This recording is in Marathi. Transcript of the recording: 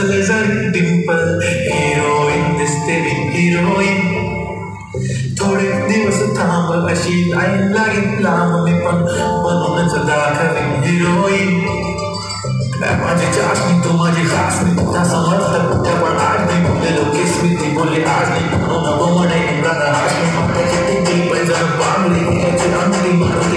हसले जरी डिंपल हिरोईन दिसते मी हिरोईन थोडे दिवस थांब अशी लाईन लागेल लांब मी पण बनवूनच दाखवेन हिरोईन माझी चाचणी तू माझी खासणी त्या समजतं त्या पण आज नाही बोललेलो केस मी ती बोलली आज नाही नको म्हणे इम्रान हाशमी त्याची टिकली पैजण बांगली त्याची अंगली मारुती